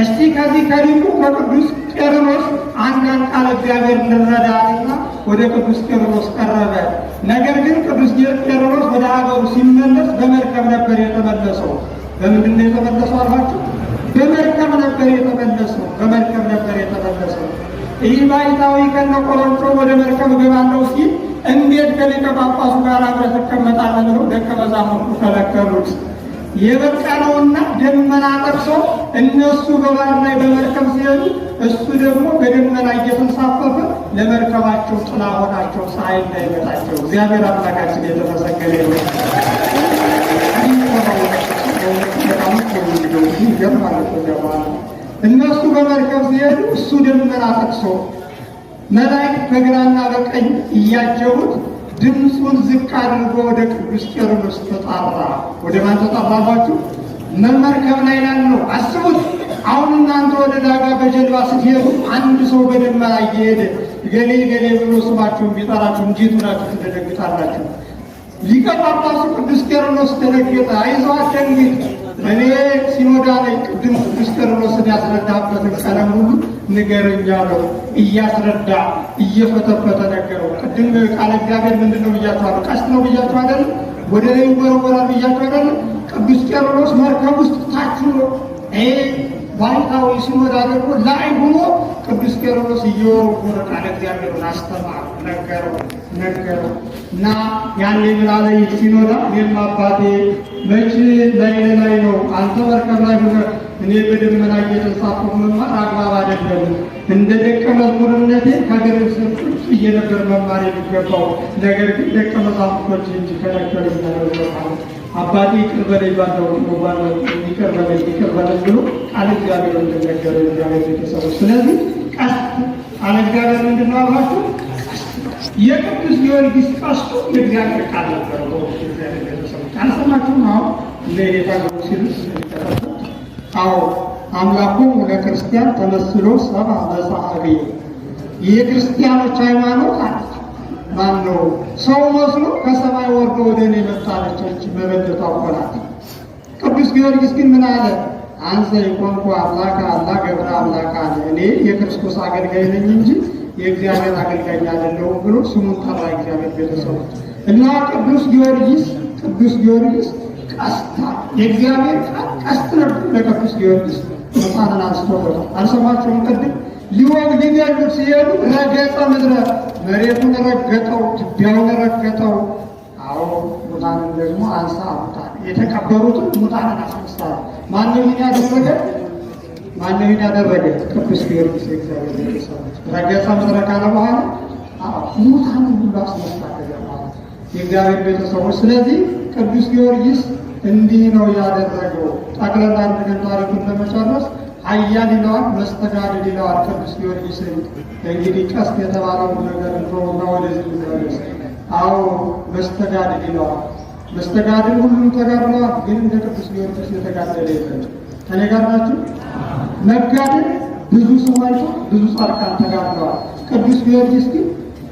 እስቲ ከዚህ ከሊቁ ከቅዱስ ቄርሎስ አንዳንድ ቃለ እግዚአብሔር እንረዳና ወደ ቅዱስ ቄርሎስ ቀረበ። ነገር ግን ቅዱስ ቄርሎስ ወደ ሀገሩ ሲመለስ በመርከብ ነበር የተመለሰው። በምንድን ነው የተመለሰው አልኳችሁ? በመርከብ ነበር የተመለሰው። በመርከብ ነበር የተመለሰው። ይህ ባይታዊ ከነ ቆሮንቶስ ወደ መርከብ ገባለሁ ሲል እንዴት ከሊቀ ጳጳሱ ጋር አብረህ ትቀመጣለህ ብለው ደቀ መዛሙርቱ ከለከሉት። የበቃ ነውና ደመና ጠቅሶ እነሱ በባህር ላይ በመርከብ ሲሄዱ እሱ ደግሞ በደመና እየተንሳፈፈ ለመርከባቸው ጥላ ሆናቸው፣ ፀሐይ እንዳይመታቸው። እግዚአብሔር አምላካችን የተመሰገነ ይሁን። እነሱ በመርከብ ሲሄዱ እሱ ደመና ጠቅሶ መላእክት በግራና በቀኝ እያጀቡት ድምፁን ዝቅ አድርጎ ወደ ቅዱስ ቄርሎስ ተጣራ። ወደ ማን ተጣራባችሁ? መርከብ ላይ ያለው አስቡት። አሁን እናንተ ወደ ዳጋ በጀልባ ስትሄዱ አንድ ሰው በደመና እየሄደ ገሌ ገሌ ብሎ ስማችሁን ቢጠራችሁ እንዴት ሆናችሁ ትደነግጣላችሁ? ሊቀ ጳጳሱ ቅዱስ ቄርሎስ ደነገጠ። አይዞህ አትደንግጥ፣ እኔ ሲኖዳ ላይ ቅድም ቅዱስ ቄርሎስን ያስረዳበትን ቀለም ሁሉ ንገረኝ አለው። እያስረዳ እየፈተፈተ ነገረው። ቅድም ቃለ እግዚአብሔር ምንድን ነው ብያችኋለሁ? ቀስት ነው ብያችሁ አይደለም? ወደ ላይ ይወረወራል ብያችሁ አይደለም? ቅዱስ ቄርሎስ መርከብ ውስጥ ታች ነው። ባይታዊ ሲኖዳ ደግሞ ላይ ሆኖ ቅዱስ ቄርሎስ እየወረወረ ቃለ እግዚአብሔርን አስተማር ነገረው እና ያኔ ብላለ ሲኖዳ እኔም አባቴ መቼ ላይ ነው አንተ መርከብ ላይ ሆነ እኔ በደመና እየተንሳፈፉ መማር አግባብ አይደለም። እንደ ደቀ መዝሙርነቴ ከግር ስር እየነበር መማር የሚገባው ነገር ግን ደቀ መዛሙርቶች እንጂ ከለከሉኝ ነው። አባቴ ይቅር በለኝ ባለው ይቅር በለኝ ብሎ ቃለ እግዚአብሔር እንደነገረ እግዚአብሔር ቤተሰቦች። ስለዚህ ቀስት ቃለ እግዚአብሔር ምንድን ነው አልኳችሁ? የቅዱስ ጊዮርጊስ ቀስቱ የእግዚአብሔር ቃል ነበረ። እግዚአብሔር ቤተሰቦች አልሰማችሁም? አሁን ለጌታ ሲሉ አዎ አምላኩ ለክርስቲያን ተመስሎ ሰብአ መጽሐፊ የክርስቲያኖች ሃይማኖት አለች። ማን ነው ሰው መስሎ ከሰማይ ወርዶ ወደ እኔ መጣለች በበደታ ወራት። ቅዱስ ጊዮርጊስ ግን ምን አለ? አንሰ ይቆምኩ አምላክ አላ ገብረ አምላክ አለ። እኔ የክርስቶስ አገልጋይ ነኝ እንጂ የእግዚአብሔር አገልጋይ አይደለሁም ብሎ ስሙን ጠራ። እግዚአብሔር ቤተሰቦች እና ቅዱስ ጊዮርጊስ ቀስታ የእግዚአብሔር ቀስት ነበር። ለቅዱስ ጊዮርጊስ ሕፃንን አንስቶበት አልሰማችሁም? ቅድም ሊገሉት ሲሄዱ ረገጠ ምድረ መሬቱን ረገጠው፣ ትቢያውን ረገጠው። አዎ ሙታንን ደግሞ አንሳ ሙታን የተቀበሩትን ሙታንን አስነሳ። ማነው ይህን ያደረገ? ቅዱስ ጊዮርጊስ የእግዚአብሔር ቤተሰቦች። ረገጠ ምድረ ካለ በኋላ ሙታንን ሁሉ አስነሳ ማለት የእግዚአብሔር ቤተሰቦች። ስለዚህ ቅዱስ ጊዮርጊስ እንዲህ ነው ያደረገው። ጠቅለላ አድርገን ታሪኩን ለመጨረስ ኃያል ይለዋል፣ መስተጋድል ይለዋል። ቅዱስ ጊዮርጊስ እንግዲህ ቀስት የተባለው ነገር እንደሆነ ወደዚህ ይመለስ። አዎ መስተጋድል ይለዋል። መስተጋድል ሁሉም ተጋድለዋል፣ ግን እንደ ቅዱስ ጊዮርጊስ የተጋደለ የለም። ከኔ ጋር ናችሁ? መጋደል ብዙ ሰዎች ብዙ ጻድቃን ተጋድለዋል። ቅዱስ ጊዮርጊስ ግን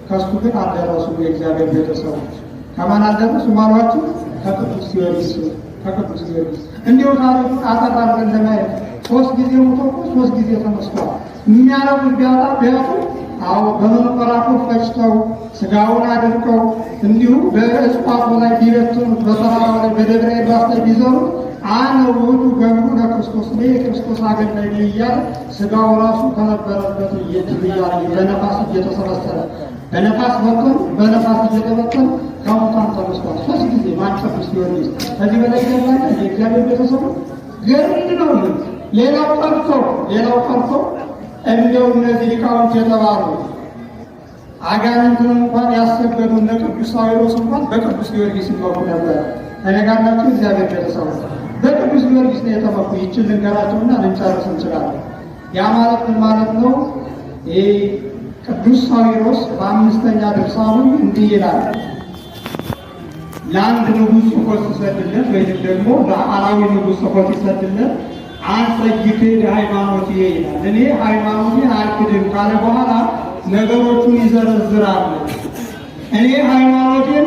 ከሱ ግን አልደረሱ። የእግዚአብሔር ቤተሰቦች ከማን አልደረሱ ማሏችሁ? ከቅዱስ ጊዮርጊስ እንዲሁ ታሪኩን አጠራርገን ለማየት 3 ጊዜ ሞቶ 3 ጊዜ ተነስቷል። የሚያረጉት ቢያጡ አዎ በመንኮራኩር ፈጭተው ስጋውን አድርቀው እንዲሁ በእጽዋቱ ላይ ቢበትኑት በተራራው ላይ በደብረ ኤልያስ ላይ ቢዘሩት አነ ውእቱ ገብሩ ለክርስቶስ እኔ የክርስቶስ አገልጋይ ነኝ እያለ ስጋው ራሱ ከነበረበት እያለ በነፋስ እየተሰበሰበ በነፋስ በኩል በነፋስ እየተበተኑ ከሙታን ተነስቷል 3 ጊዜ። ማን? ቅዱስ ጊዮርጊስ። ከዚህ በላይ ያለ የእግዚአብሔር ቤተሰቡ ገርድ ነው። ሌላው ቀርቶ እንደው እነዚህ ሊቃውንት የተባሉ አጋንንትን እንኳን ያሰገዱ እነ ቅዱስ ሳዊሮስ እንኳን በቅዱስ ጊዮርጊስ ይመኩ ነበር። ተነጋናችሁ እግዚአብሔር ቤተሰቡ በቅዱስ ጊዮርጊስ ነው የተመኩ። ይችን ልንገራቸውና ልንጨርስ እንችላለን። ያ ማለት ምን ማለት ነው? ይህ ቅዱስ ሳዊሮስ በ5ኛ ድርሳኑ እንዲህ ይላል። ለአንድ ንጉሥ ጽፎት ሲሰድለት ወይም ደግሞ ለአላዊ ንጉሥ ጽፎት ሲሰድለት አንሰ ይክድ ሃይማኖት ይላል። እኔ ሃይማኖቴን አልክድም ካለ በኋላ ነገሮቹን ይዘረዝራል። እኔ ሃይማኖቴን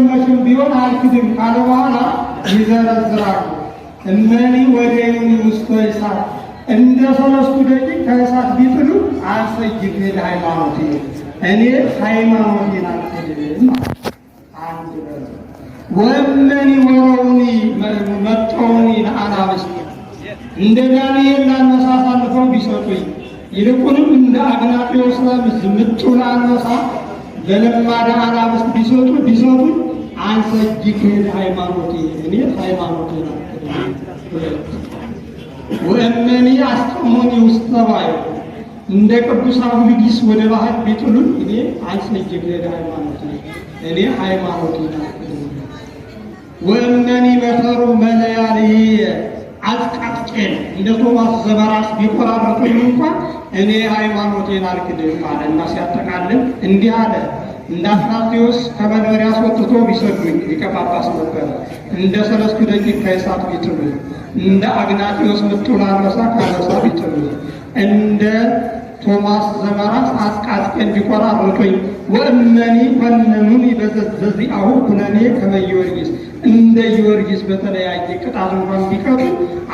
መቼም ቢሆን አልክድም ካለ በኋላ ይዘረዝራሉ። እነኒ ወዴኒ ውስተ እሳት እንደ 3 ደቂቅ ከእሳት ቢጥሉ አልሰግድ ሃይማኖቴ እኔ ሃይማኖቴን አልክድም። አንድ ወእነኒ ወረውኒ መጠውኒ ለአናብስት እንደ ዳንኤል ለአንበሳ አሳልፈው ቢሰጡኝ ይልቁንም እንደ አግናጤዎስ ምጡን አንበሳ ለለማዳ አናብስት ቢሰጡኝ አንሰግድ ሃይማኖቴ እኔ ሃይማኖቴን አልክድም። ወእነኒ አስጠሙኒ ውስተ ባሕር እንደ ቅዱስ አቡጊስ ወደ ባህር ቢጥሉኝ እኔ አልሰግድ ሃይማኖቴ እኔ ሃይማኖቴን አልክድም። ወእነኒ መተሩ መለያልየ አጥቃጥቄን እንደ ቶማስ ዘበራስ ቢቆራረጡኝ እንኳን እኔ ሃይማኖቴን አልክድም አለና ሲያጠቃልል እንዲህ አለ። እንደ አትናቴዎስ ከመንበሬ አስወጥቶ ቢሰዱኝ ሊቀ ጳጳስ ነበረ። እንደ 3 ደቂቅ ከእሳት ቢጥሉኝ፣ እንደ አግናጤዎስ ምጡን አንበሳ ከአንበሳ ቢጥሉኝ፣ እንደ ቶማስ ዘበራስ አጥቃጥቄን ቢቆራረጡኝ፣ ወእነኒ ኮነኑኒ በዘዚአሁ ኩነኔ ከመ ጊዮርጊስ እንደ ጊዮርጊስ በተለያየ ቅጣት እንኳን ቢቀጡ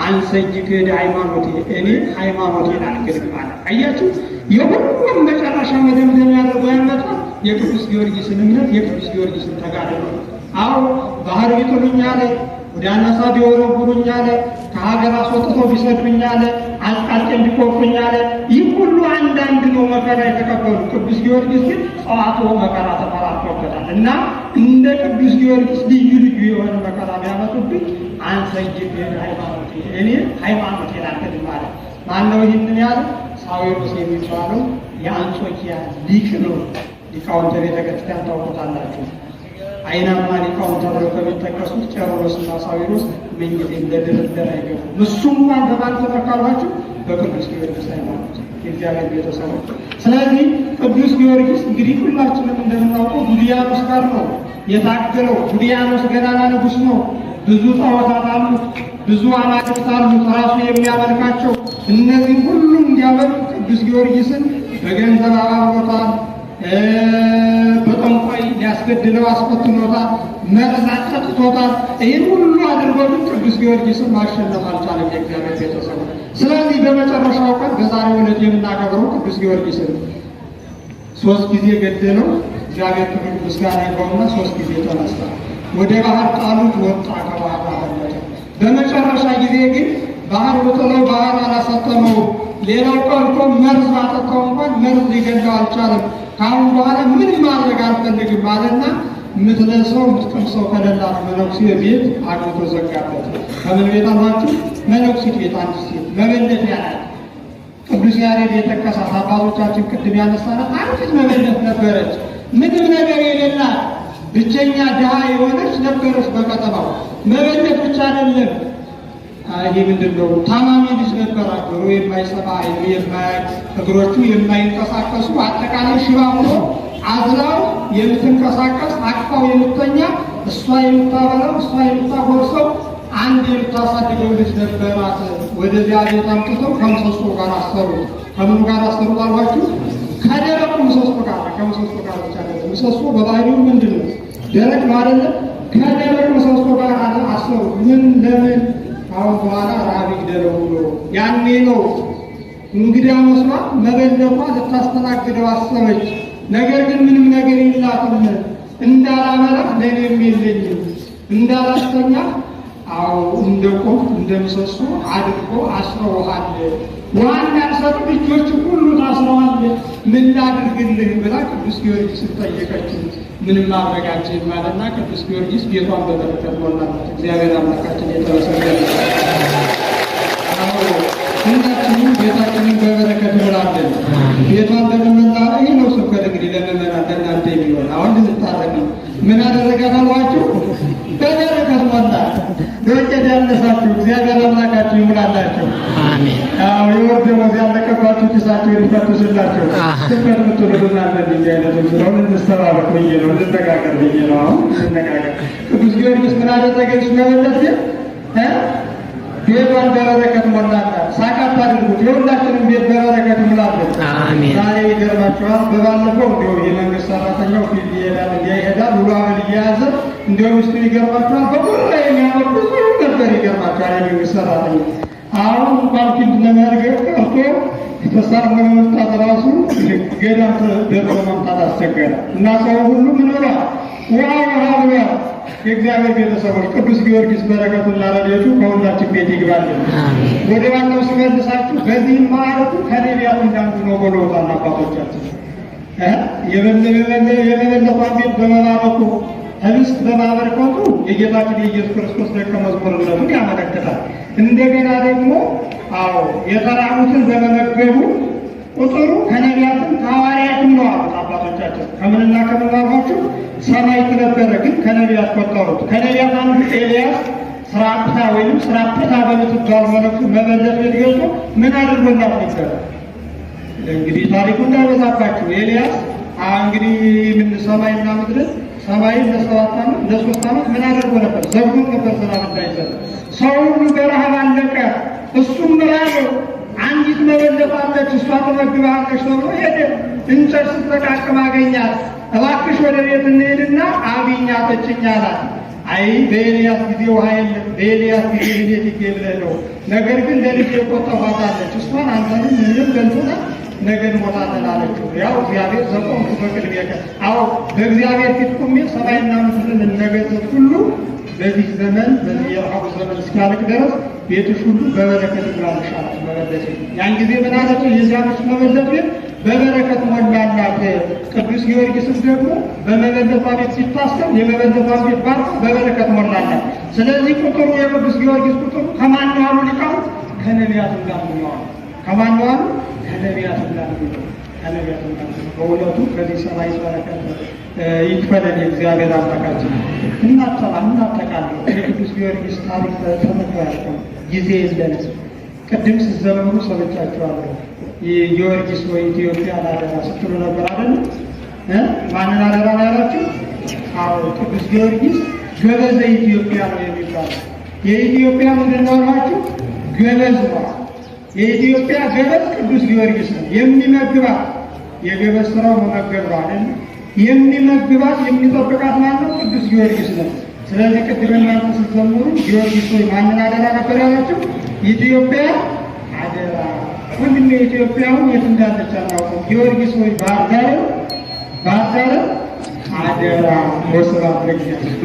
አንሰግድ ሃይማኖቴ እኔ ሃይማኖቴን አልክድም አለ። አያችሁ፣ የሁሉም መጨረሻ መደምደሚያ አድርጎ ያመጣው የቅዱስ ጊዮርጊስን እምነት የቅዱስ ጊዮርጊስን ተጋድሎ። አዎ ባህር ቢጥሉኝ አለ፣ ወደ አንበሳ ቢወረውሩኝ አለ፣ ከሀገር አስወጥተው ቢሰዱኝ አለ፣ አጥቃቄን ቢቆርጡኝ አለ። ይህ ሁሉ አንዳንድ ነው መከራ የተቀበሉ። ቅዱስ ጊዮርጊስ ግን ጸዋትወ መከራ ተፈራርቶበታል እና እንደ ቅዱስ ጊዮርጊስ ልዩ ልዩ የሆነ መከራ ቢያመጡብኝ አንሰግድ ሃይማኖቴ እኔ ሃይማኖቴን አልክድም አለ። ማነው ይህንን ያለ? ሳዊሮስ የሚባለው የአንጾኪያ ሊቅ ነው። ሊቃውንተ ቤተክርስቲያን ታውቁታላችሁ። አይናማ ሊቃውንት ተብለው ከሚጠቀሱት ቄርሎስና ሳዊሮስ ምንጊዜም ለድርድር አይገቡም። እሱ እንኳን በማን ተመካሏችሁ? በቅዱስ ጊዮርጊስ ሃይማኖት የእግዚአብሔር ቤተሰቦች። ስለዚህ ቅዱስ ጊዮርጊስ እንግዲህ ሁላችንም እንደምናውቀው ዱድያኖስ ጋር ነው የታገለው። ዱድያኖስ ገናና ንጉሥ ነው። ብዙ ጣዖታት አሉት፣ ብዙ አማልክት አሉት ራሱ የሚያመልካቸው። እነዚህ ሁሉ እንዲያመልክ ቅዱስ ጊዮርጊስን በገንዘብ አባብሎታል። በጠንቋይ ሊያስገድለው አስፈትኖታል። መርዝ አጠጥቶታል። ይህን ሁሉ አድርጎ ግን ቅዱስ ጊዮርጊስን ማሸነፍ አልቻለም የእግዚአብሔር ቤተሰብ። ስለዚህ በመጨረሻው ቀን በዛሬው ዕለት የምናከብረው ቅዱስ ጊዮርጊስን 3 ጊዜ ገደለው። እግዚአብሔር ክብር ምስጋና ይግባውና 3 ጊዜ ተነሳ። ወደ ባህር ጣሉት፣ ወጣ፣ ከባህር አመለጠ። በመጨረሻ ጊዜ ግን ባህር ብጥለው ባህር አላሰጠመው። ሌላው ቀርቶ መርዝ ባጠጣው እንኳን መርዝ ሊገድለው አልቻለም። ካሁን በኋላ ምን ማድረግ አልፈልግም አለና የምትለብሰው የምትቀምሰው ከሌላት መነኩሴ ቤት አግብቶ ዘጋበት። ከምን ቤት አሏችሁ? መነኩሴት ቤት። አንድ ሴት መበለት ያላት ቅዱስ ያሬድ የጠቀሳት አባቶቻችን ቅድም ያነሳናት አንዲት መበለት ነበረች። ምንም ነገር የሌላት ብቸኛ ድሃ የሆነች ነበረች በከተማው። መበለት ብቻ አይደለም፣ ይህ ምንድን ነው? ታማሚ ልጅ ነበራት። ጆሮ የማይሰማ ዓይኑ የማያይ እግሮቹ የማይንቀሳቀሱ አጠቃላይ ሽባ ሆኖ አዝላው የምትንቀሳቀስ አቅፋው የምትተኛ እሷ የምታበላው እሷ የምታጎርሰው አንድ የምታሳድገው ልጅ ነበራት። ወደዚያ ቤት አምጥተው ከምሰሶ ጋር አሰሩት። ከምኑ ጋር አሰሩት አልኳችሁ? ከደረቁ ምሰሶ ጋር። ከምሰሶ ጋር ብቻ አይደለም። ምሰሶ በባህሪው ምንድን ነው? ደረቅ ነው አይደለም? ከደረቅ ምሰሶ ጋር አሰሩት። ምን ለምን? አሁን በኋላ ረሃብ ይግደለው ብሎ ያኔ ነው እንግዳ መስሏ መበለቷ ልታስተናግደው አሰበች። ነገር ግን ምንም ነገር የላትም። እንዳላመላት ለእኔም የለኝም፣ እንዳላስተኛ አዎ እንደ ቆፍ እንደ ምሰሶ አድርጎ አስረውሃል። ዋና ሰጥ ልጆች ሁሉ ታስረዋል። ምን ላድርግልህ ብላ ቅዱስ ጊዮርጊስን ጠየቀችው። ምንም ማድረጋችን ማለትና ቅዱስ ጊዮርጊስ ቤቷን በበረከት ሞላላት። እግዚአብሔር አምላካችን የተመሰገነ ሁላችንም ቤታችንን በበረከት ሞላለን። ቤቷን በመመላ ይህ ነው ስብከት እንግዲህ ለመመናት ለእናንተ የሚሆን አሁን ልንታረቅ ነው። ምን አደረጋት አሏችሁ? በበረከት ሞላ። በወቄት ያነሳችሁ እግዚአብሔር አምላካችሁ ይሙላላቸው። የወር ደመወዝ ያለቀባችሁ ኪሳቸው ይፈትሽላቸው። ስብከት ምትሉት እናንተ እንዲህ አይነቱ ስለሆነ እንስተባበቅ ብዬ ነው፣ እንነጋገር ብዬ ነው። አሁን እንነጋገር። ቅዱስ ጊዮርጊስ ምን አደረገች? መበለት ቤቷን በበረከት ሞላላት። ሳቃት አድርጉት። የሁላችንም ቤት በበረከት ሙላለን። አሜን። ዛሬ ይገርማችኋል። በባለፈው እንዲሁ የመንግስት ሰራተኛው ፊልድ ይሄዳል ይሄዳል ብሎ አበል እየያዘ እንዲሁ ውስጡ ይገርማችኋል። በቁር ላይ የሚያመር ብዙ ነበር። ይገርማችኋል የመንግስት ሰራተኛ አሁን እንኳን ፊልድ ለመርገጥ ቀርቶ ተሳርጎ መምጣት ራሱ ገዳም ደርሶ መምጣት አስቸገረ እና ሰው ሁሉ ምን ብሏል? ውሃ ብሏል። የእግዚአብሔር ቤተሰቦች ቅዱስ ጊዮርጊስ በረከቱና ረድኤቱ ከሁላችን ቤት ይግባልን። ወደ ዋናው ሲመልሳችሁ በዚህም ማዕረጉ ከነቢያት እንዳንዱ ነው ብለውታል አባቶቻችን። የመበለቷን ቤት በመባረኩ ህብስት በማበርከቱ የጌታችን የኢየሱስ ክርስቶስ ደቀ መዝሙርነቱን ያመለክታል። እንደገና ደግሞ የተራቡትን በመመገቡ ቁጥሩ ከነቢያትም ከሐዋርያትም ነው አሉት አባቶቻችን። ከምንና ከምንባርኳችሁ ሰማዕት ነበረ፣ ግን ከነቢያት ቆጠሩት። ከነቢያት አንዱ ኤልያስ ስራፕታ ወይም ስራፕታ በምትባል መበለት ቤት ገብቶ ምን አድርጎላት ነበር? እንግዲህ ታሪኩ እንዳይበዛባችሁ ኤልያስ እንግዲህ ምን ሰማይና ምድርን ሰማይን ለ7 ዓመት ለ3 ዓመት ምን አድርጎ ነበር? ዘግቶ ነበር ዝናብ እንዳይዘንብ። ሰው ሁሉ በረሃብ አለቀ። እሱም ራበው። አንዲት መበለት አለች፣ እሷ ትመግባለች ተብሎ ሄደ። እንጨት ስትለቃቅም አገኛት። እባክሽ ወደ ቤት እንሄድና አብኛት እችኛ አላት። አይ በኤልያስ ጊዜ ውሃ የለም፣ በኤልያስ ጊዜ እንዴት ይገኝ ነው። ነገር ግን ለልጅ የቆጠባታለች እሷን አንተንም ምንም ገልጾና ነገ እንሞታለን አለችው። ያው እግዚአብሔር ዘቆምኩ በቅድሜ በእግዚአብሔር ፊት ቁሜ ሰማይና ምድርን እነገሥት ሁሉ በዚህ ዘመን በዚህ የረሃቡ ዘመን እስኪያልቅ ድረስ ቤትሽ ሁሉ በበረከት ይሙላልሽ አላት መበለት። ያን ጊዜ ምን አለችው? የዚያች መበለት ቤት በበረከት ሞላላት። ቅዱስ ጊዮርጊስም ደግሞ በመበለቷ ቤት ሲታሰብ የመበለቷን ቤት ባርኮ በበረከት ሞላላት። ስለዚህ ቁጥሩ የቅዱስ ጊዮርጊስ ቁጥሩ ከማን ነው አሉ ሊቃውንት? ከነቢያት እንዳንዱ ነው አሉ። ከማን ነው አሉ? ከነቢያት እንዳንዱ ነው። ከነቢያት እንዳንዱ ነው። በእውነቱ ከዚህ ሰማይ በረከት ይክፈለን የእግዚአብሔር አምላካችን። እናጠቃለሁ። የቅዱስ ጊዮርጊስ ታሪክ ተመክሮ ጊዜ የለንም። ቅድም ስትዘምሩ ሰምቻችኋለሁ። ጊዮርጊስ ወይ ኢትዮጵያ አደራ ስትሉ ነበር አይደል? ማንን አደራ ነው ያላችሁ? ቅዱስ ጊዮርጊስ ገበዘ ኢትዮጵያ ነው የሚባለው። የኢትዮጵያ ምንድን ነው አላችሁ? ገበዝ ነው። የኢትዮጵያ ገበዝ ቅዱስ ጊዮርጊስ ነው። የሚመግባት የገበዝ ስራው መመገብ ነው አይደል? የሚመግባት የሚጠብቃት ማለት ነው ቅዱስ ጊዮርጊስ ነው። ስለዚህ ቅድም እናንተ ስትዘምሩ ጊዮርጊስ ወይ ማንን አደራ ነበር ያላችሁ? ኢትዮጵያ አደራ። ወንድም የኢትዮጵያውን የት እንዳለች አናውቅም። ጊዮርጊስ ወይ ባህር ዳር አደራ። ወስብሐት ለእግዚአብሔር።